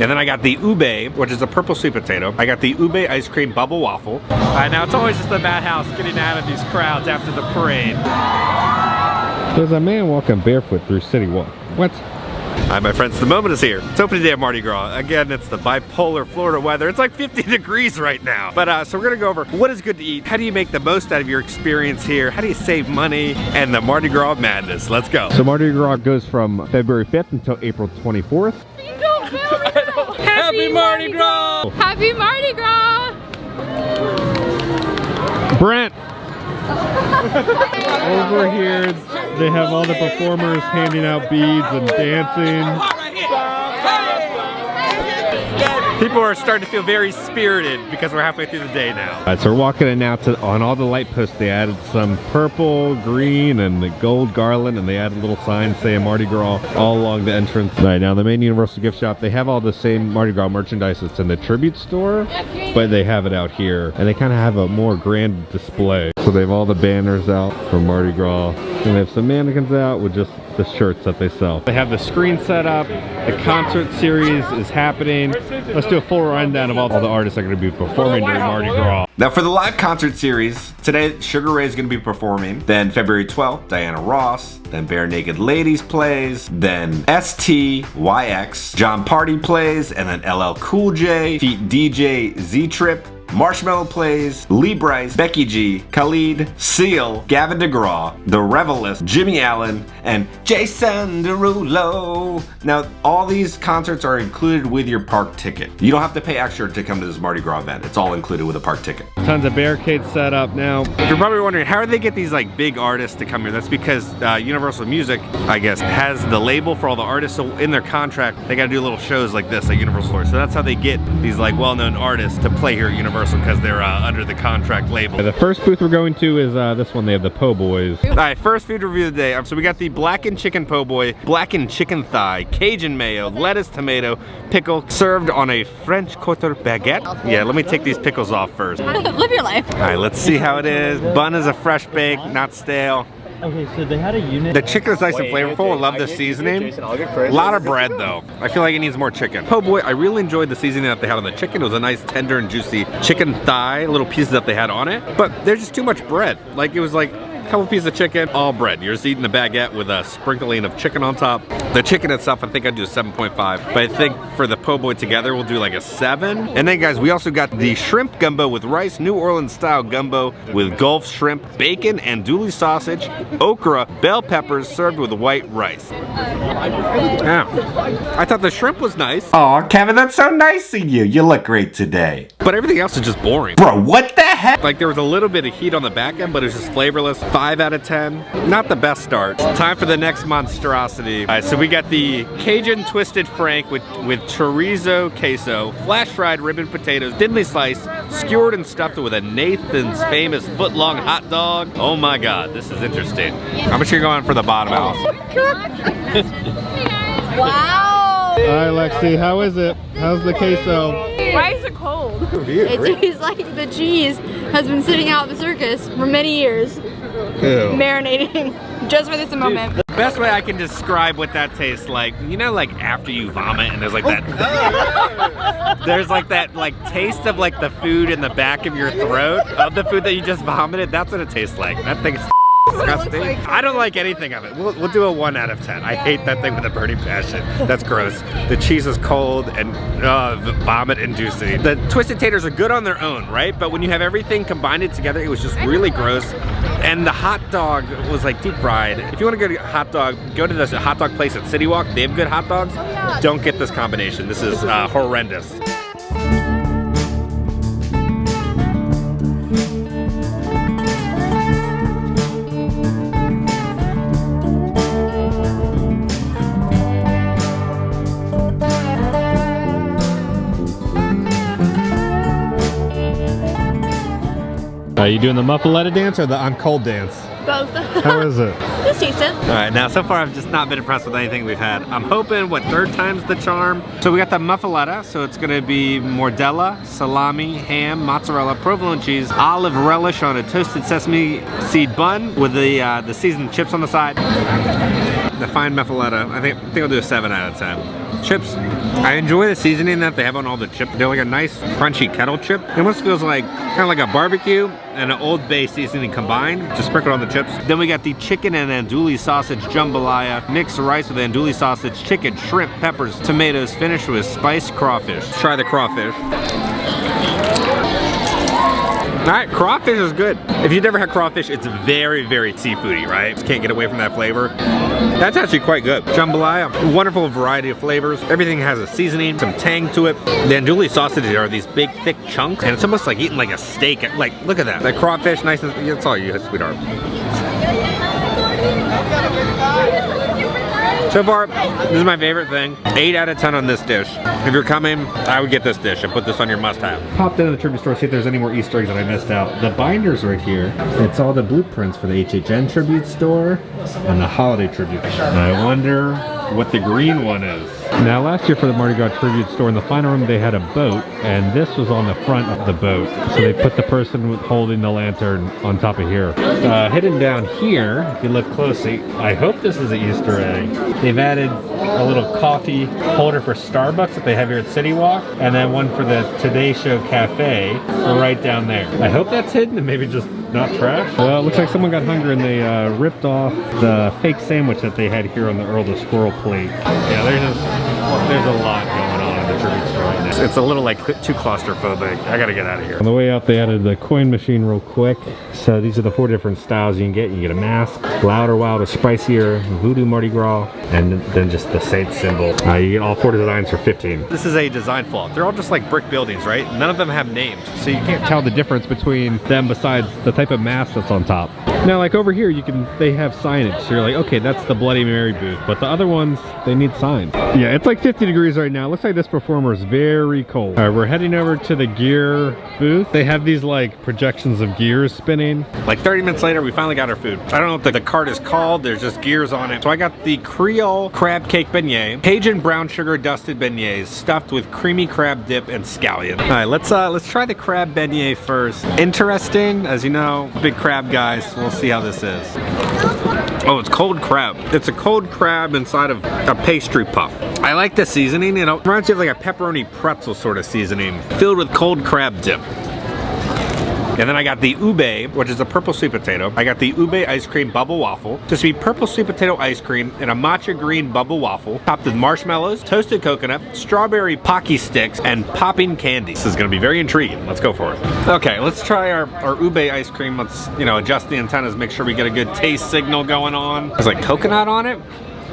And then I got the ube, which is a purple sweet potato. I got the ube ice cream bubble waffle. Now it's always just the madhouse getting out of these crowds after the parade. There's a man walking barefoot through City Walk. What? Hi, my friends, the moment is here. It's opening day of Mardi Gras. Again, it's the bipolar Florida weather. It's like 50 degrees right now. But so we're gonna go over what is good to eat, how do you make the most out of your experience here, how do you save money, and the Mardi Gras madness. Let's go. So Mardi Gras goes from February 5th until April 24th. Happy Mardi Gras! Happy Mardi Gras! Brent! Over here, they have all the performers handing out beads and dancing. People are starting to feel very spirited because we're halfway through the day now. So we're walking in now on all the light posts. They added some purple, green, and the gold garland, and they added little signs saying Mardi Gras all along the entrance. All right, now the main Universal gift shop, they have all the same Mardi Gras merchandise that's in the Tribute Store, but they have it out here, and they kind of have a more grand display. So they have all the banners out for Mardi Gras, and they have some mannequins out with just the shirts that they sell. They have the screen set up, the concert series is happening. Let's do a full rundown of all the artists that are going to be performing during Mardi Gras. Now for the live concert series, today Sugar Ray is going to be performing. Then February 12th, Diana Ross. Then Bare Naked Ladies plays. Then STYX, John Party plays. And then LL Cool J, Feet DJ Z-Trip. Marshmallow plays, Lee Brice, Becky G, Khalid, Seal, Gavin DeGraw, The Revelist, Jimmy Allen, and Jason Derulo. Now, all these concerts are included with your park ticket. You don't have to pay extra to come to this Mardi Gras event. It's all included with a park ticket. Tons of barricades set up now. You're probably wondering, how do they get these like big artists to come here? That's because Universal Music, I guess, has the label for all the artists. So in their contract, they got to do little shows like this at Universal Store. So that's how they get these like well-known artists to play here at Universal, because they're under the contract label. The first booth we're going to is this one. They have the po' boys. All right, first food review of the day. So we got the blackened chicken po' boy, blackened chicken thigh, Cajun mayo, lettuce, tomato, pickle, served on a French quarter baguette. Yeah, let me take these pickles off first. Live your life. All right, let's see how it is. Bun is a fresh bake, not stale. Okay, so they had a unit. The chicken is nice and flavorful. I love the seasoning. A lot of bread though. I feel like it needs more chicken. Po' boy, I really enjoyed the seasoning that they had on the chicken. It was a nice tender and juicy chicken thigh, little pieces that they had on it. But there's just too much bread. Like it was like a couple pieces of chicken, all bread. You're just eating the baguette with a sprinkling of chicken on top. The chicken itself, I think I'd do a 7.5. But I think for the po' boy together, we'll do like a 7. And then guys, we also got the shrimp gumbo with rice, New Orleans style gumbo with Gulf shrimp, bacon, andouille sausage, okra, bell peppers served with white rice. Yeah. I thought the shrimp was nice. Aw, Kevin, that's so nice of you. You look great today. But everything else is just boring. Bro, what the heck? Like there was a little bit of heat on the back end, but it was just flavorless. 5 out of 10. Not the best start. Time for the next monstrosity. All right, so we got the Cajun Twisted Frank with chorizo queso, flash fried ribbon potatoes, thinly sliced, skewered and stuffed with a Nathan's famous foot-long hot dog. Oh my God, this is interesting. How much are you going for the bottom house? Wow. Hi Lexi, how is it? How's the queso? Why is it cold? It tastes like the cheese has been sitting out at the circus for many years. Ew. Marinating just for this moment. The best way I can describe what that tastes like, you know, like after you vomit and there's like that, there's like that like taste of like the food in the back of your throat of the food that you just vomited. That's what it tastes like. That thing is disgusting. I don't like anything of it. We'll do a 1 out of 10. I hate that thing with a burning passion. That's gross. The cheese is cold and vomit inducing. The twisted taters are good on their own, right? But when you have everything combined together, it was just really gross. And the hot dog was like deep fried. If you want to go to hot dog, go to this hot dog place at City Walk. They have good hot dogs. Don't get this combination. This is horrendous. Are you doing the Muffaletta dance or the I'm cold dance? Both. How is it? Just decent. All right, now so far I've just not been impressed with anything we've had. I'm hoping, what, 3rd time's the charm? So we got the Muffaletta, so it's gonna be mortdella, salami, ham, mozzarella, provolone cheese, olive relish on a toasted sesame seed bun with the seasoned chips on the side. The fine Muffaletta, I think I'll do a 7 out of 10. chips. I enjoy the seasoning that they have on all the chips. They're like a nice crunchy kettle chip. It almost feels like kind of like a barbecue and an Old Bay seasoning combined, just sprinkled on the chips. Then we got the chicken and andouille sausage jambalaya, mixed rice with andouille sausage, chicken, shrimp, peppers, tomatoes, finished with spiced crawfish. Let's try the crawfish. All right, crawfish is good. If you've never had crawfish, it's very, very seafoody, right? Just can't get away from that flavor. That's actually quite good. Jambalaya, wonderful variety of flavors. Everything has a seasoning, some tang to it. The andouille sausages are these big, thick chunks, and it's almost like eating like a steak. Like, look at that. The crawfish, nice and, that's all you, sweetheart. So far, this is my favorite thing. 8 out of 10 on this dish. If you're coming, I would get this dish and put this on your must-have. Popped into the tribute store, see if there's any more Easter eggs that I missed out. The binders right here. It's all the blueprints for the HHN tribute store and the holiday tribute. And I wonder what the green one is. Now last year for the Mardi Gras Tribute Store, in the final room they had a boat, and this was on the front of the boat. So they put the person holding the lantern on top of here. Hidden down here, if you look closely, I hope this is an Easter egg. They've added a little coffee holder for Starbucks that they have here at City Walk, and then one for the Today Show Cafe right down there. I hope that's hidden and maybe just not trash. Well, it looks like someone got hungry and they ripped off the fake sandwich that they had here on the Earl the Squirrel plate. Yeah, there's a lot going on in the tribute store right now. It's a little like too claustrophobic. I gotta get out of here. On the way out, they added the coin machine real quick. So these are the 4 different styles you can get. You get a mask, louder, wilder, spicier, voodoo Mardi Gras, and then just the saint symbol. You get all 4 designs for $15. This is a design flaw. They're all just like brick buildings, right? None of them have names. So you can't tell the difference between them besides the type of mask that's on top. Now, like over here, they have signage. So you're like, okay, that's the Bloody Mary booth. But the other ones, they need signs. Yeah, it's like 50 degrees right now. Looks like this performer is very cold. All right, we're heading over to the gear booth. They have these like projections of gears spinning. Like 30 minutes later, we finally got our food. I don't know what the cart is called. There's just gears on it. So I got the Creole crab cake beignet, Cajun brown sugar dusted beignets stuffed with creamy crab dip and scallion. All right, let's try the crab beignet first. Interesting, as you know, big crab guys. So we'll see how this is. Oh, it's cold crab. It's a cold crab inside of a pastry puff. I like the seasoning. It reminds me of like a pepperoni pretzel sort of seasoning filled with cold crab dip. And then I got the ube, which is a purple sweet potato. I got the ube ice cream bubble waffle. Just be purple sweet potato ice cream and a matcha green bubble waffle, topped with marshmallows, toasted coconut, strawberry Pocky sticks, and popping candy. This is gonna be very intriguing. Let's go for it. Okay, let's try our ube ice cream. Let's, adjust the antennas, make sure we get a good taste signal going on. There's like coconut on it.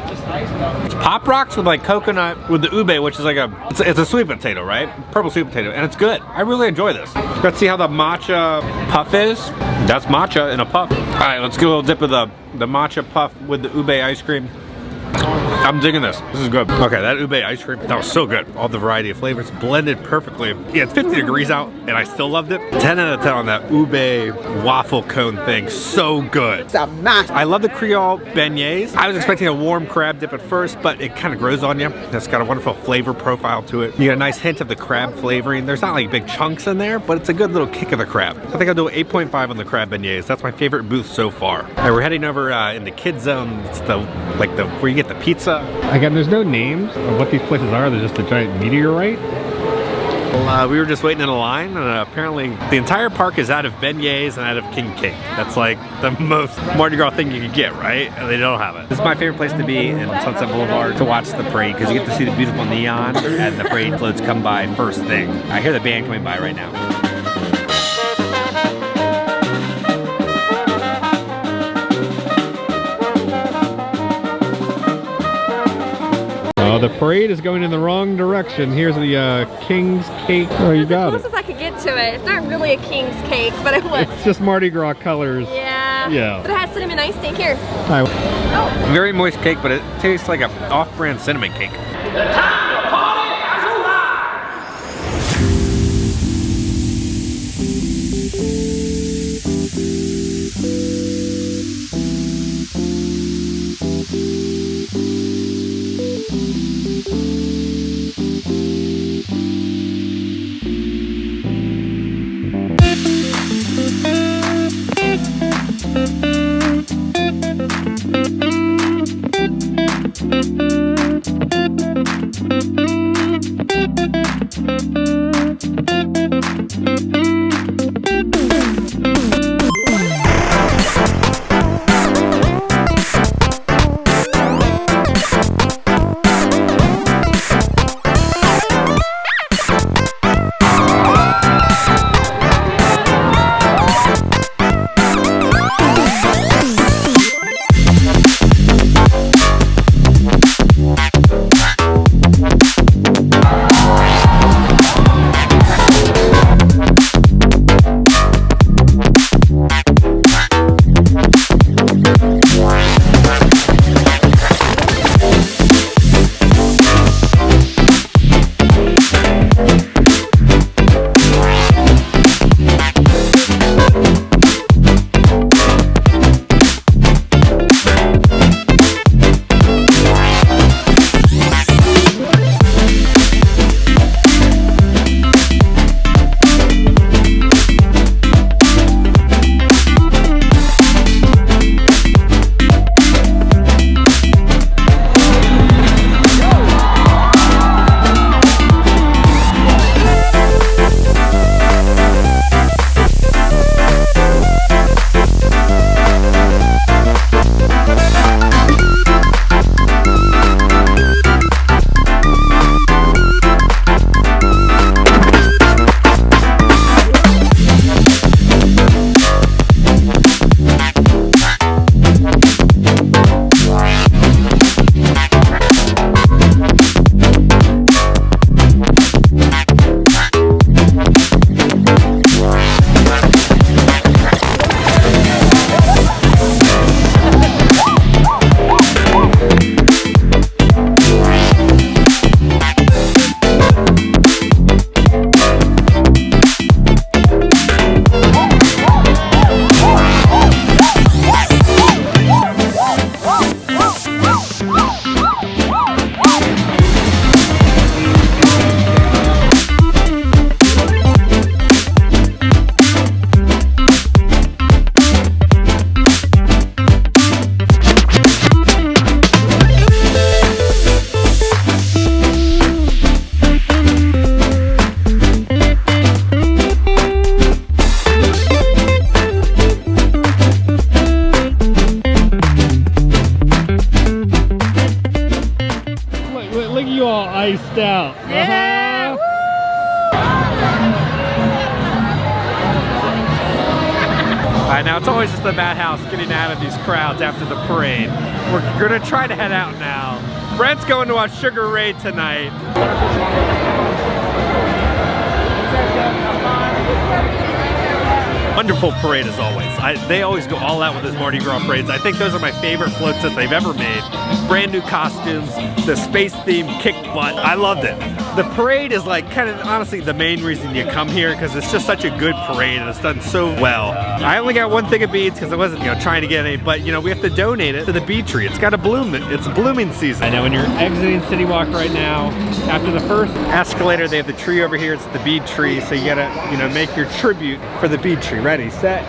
It's Pop Rocks with like coconut with the ube, which is like it's a sweet potato, right? Purple sweet potato, and it's good. I really enjoy this. Let's see how the matcha puff is. That's matcha in a puff. All right, let's get a little dip of the matcha puff with the ube ice cream. I'm digging this. This is good. Okay, that ube ice cream, that was so good. All the variety of flavors blended perfectly. Yeah, it's 50 degrees out, and I still loved it. 10 out of 10 on that ube waffle cone thing. So good. It's a mess. I love the Creole beignets. I was expecting a warm crab dip at first, but it kind of grows on you. It's got a wonderful flavor profile to it. You get a nice hint of the crab flavoring. There's not like big chunks in there, but it's a good little kick of the crab. I think I'll do 8.5 on the crab beignets. That's my favorite booth so far. All right, we're heading over in the kids zone. It's where you get the pizza. Again, there's no names of what these places are. They're just a giant meteorite. Well, we were just waiting in a line, and apparently the entire park is out of beignets and out of king cake. That's like the most Mardi Gras thing you can get, right? And they don't have it. This is my favorite place to be in Sunset Boulevard to watch the parade, because you get to see the beautiful neon and the parade floats come by first thing. I hear the band coming by right now. Oh, the parade is going in the wrong direction. Here's the King's Cake. Oh, you got it. As close as I could get to it. It's not really a King's Cake, but it was. It's just Mardi Gras colors. Yeah. Yeah. But it has cinnamon icing here. Hi. Oh. Very moist cake, but it tastes like an off-brand cinnamon cake. The time to party has arrived. iced out. Yeah. Alright, now it's always just the madhouse getting out of these crowds after the parade. We're gonna try to head out now. Brent's going to watch Sugar Ray tonight. Wonderful parade as always. They always go all out with those Mardi Gras parades. I think those are my favorite floats that they've ever made. Brand new costumes, the space theme kick butt. I loved it. The parade is like kind of honestly the main reason you come here because it's just such a good parade and it's done so well. I only got one thing of beads because I wasn't trying to get any, but we have to donate it to the bee tree. It's got to bloom. It's blooming season. I know when you're exiting City Walk right now, after the first escalator, they have the tree over here. It's the bead tree, so you gotta make your tribute for the bead tree. Ready, set.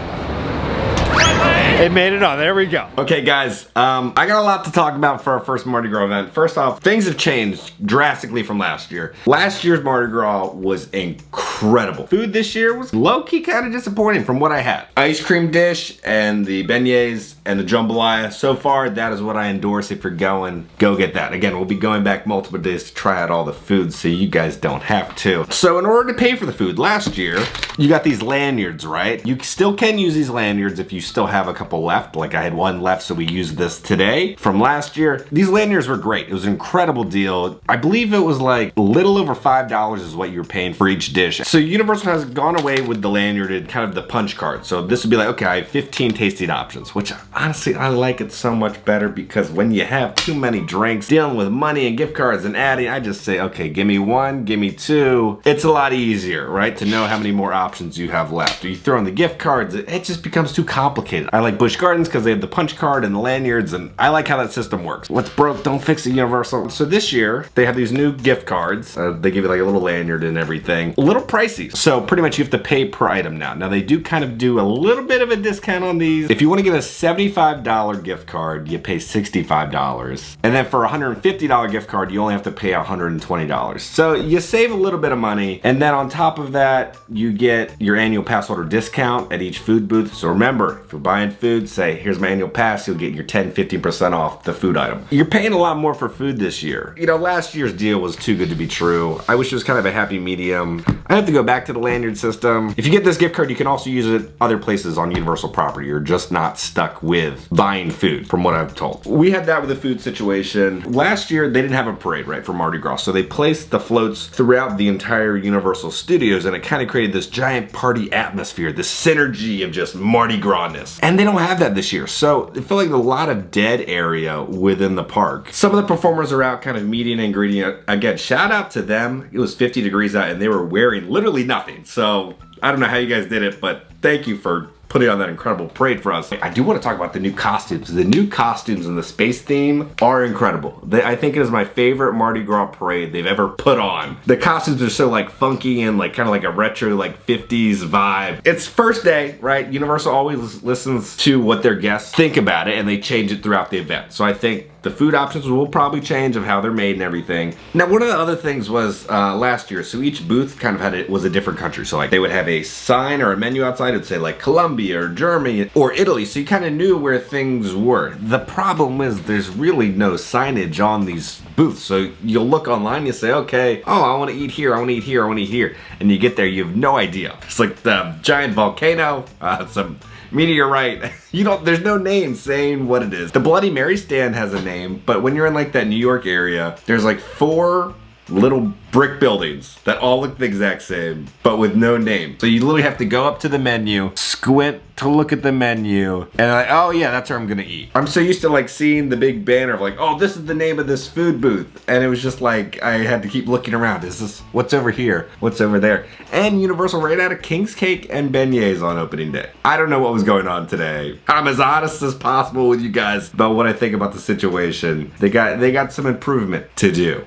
It made it on. There we go. Okay, guys, I got a lot to talk about for our first Mardi Gras event. First off, things have changed drastically from last year. Last year's Mardi Gras was incredible. Food this year was low-key kind of disappointing from what I had. Ice cream dish and the beignets and the jambalaya. So far, that is what I endorse. If you're going, go get that. Again, we'll be going back multiple days to try out all the food so you guys don't have to. So in order to pay for the food, last year, you got these lanyards, right? You still can use these lanyards if you still have a couple left. Like I had one left, so we used this today from last year. These lanyards were great. It was an incredible deal. I believe it was like a little over $5 is what you're paying for each dish. So Universal has gone away with the lanyard and kind of the punch card. So this would be like, okay, I have 15 tasting options, which honestly, I like it so much better because when you have too many drinks, dealing with money and gift cards and adding, I just say, okay, give me one, give me two. It's a lot easier, right? To know how many more options you have left. Or you throw in the gift cards, it just becomes too complicated. I like Busch Gardens because they have the punch card and the lanyards, and I like how that system works. What's broke, don't fix it, Universal. So this year, they have these new gift cards. They give you like a little lanyard and everything. A little pricey pricey. So pretty much you have to pay per item now. Now they do kind of do a little bit of a discount on these. If you want to get a $75 gift card, you pay $65. And then for a $150 gift card, you only have to pay $120. So you save a little bit of money. And then on top of that, you get your annual pass holder discount at each food booth. So remember, if you're buying food, say, here's my annual pass, you'll get your 10-15% off the food item. You're paying a lot more for food this year. You know, last year's deal was too good to be true. I wish it was kind of a happy medium. I have to go back to the lanyard system. If you get this gift card, you can also use it other places on Universal property. You're just not stuck with buying food, from what I've told. We had that with the food situation. Last year, they didn't have a parade, right, for Mardi Gras. So they placed the floats throughout the entire Universal Studios, and it kind of created this giant party atmosphere, this synergy of just Mardi Gras-ness. And they don't have that this year. So it felt like a lot of dead area within the park. Some of the performers are out kind of meeting and greeting. Again, shout out to them. It was 50 degrees out and they were wearing literally nothing. So I don't know how you guys did it, but thank you for putting on that incredible parade for us. I do want to talk about the new costumes. The new costumes and the space theme are incredible. I think it is my favorite Mardi Gras parade they've ever put on. The costumes are so like funky and like kind of like a retro like 50s vibe. It's first day, right? Universal always listens to what their guests think about it and they change it throughout the event. So I think the food options will probably change of how they're made and everything. Now, one of the other things was last year, so each booth kind of was a different country. So like they would have a sign or a menu outside. It would say like Colombia or Germany or Italy. So you kind of knew where things were. The problem is there's really no signage on these booths. So you'll look online, you say, okay, oh, I want to eat here, I want to eat here, I want to eat here. And you get there, you have no idea. It's like the giant volcano, some meteorite. There's no name saying what it is. The Bloody Mary stand has a name, but when you're in like that New York area, there's like 4 little brick buildings that all look the exact same, but with no name. So you literally have to go up to the menu, squint to look at the menu, and like, oh yeah, that's where I'm gonna eat. I'm so used to like seeing the big banner of like, oh, this is the name of this food booth. And it was just like, I had to keep looking around. Is this, what's over here? What's over there? And Universal ran out of King's Cake and beignets on opening day. I don't know what was going on today. I'm as honest as possible with you guys about what I think about the situation. They got some improvement to do.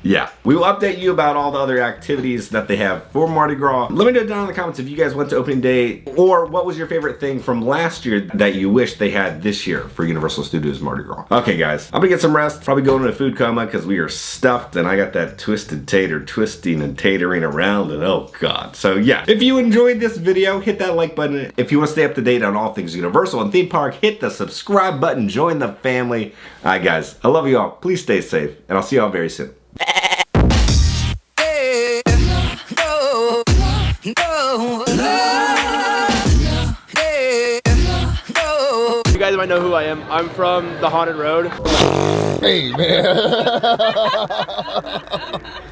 Yeah, we will update you about all the other activities that they have for Mardi Gras. Let me know down in the comments if you guys went to opening day, or what was your favorite thing from last year that you wish they had this year for Universal Studios Mardi Gras. Okay guys, I'm gonna get some rest, probably go into a food coma because we are stuffed and I got that twisted tater twisting and tatering around and oh god. So yeah, if you enjoyed this video, hit that like button. If you want to stay up to date on all things Universal and theme park, hit the subscribe button, join the family. All right guys, I love you all. Please stay safe and I'll see you all very soon. You guys might know who I am. I'm from the Haunted Road. Hey, man.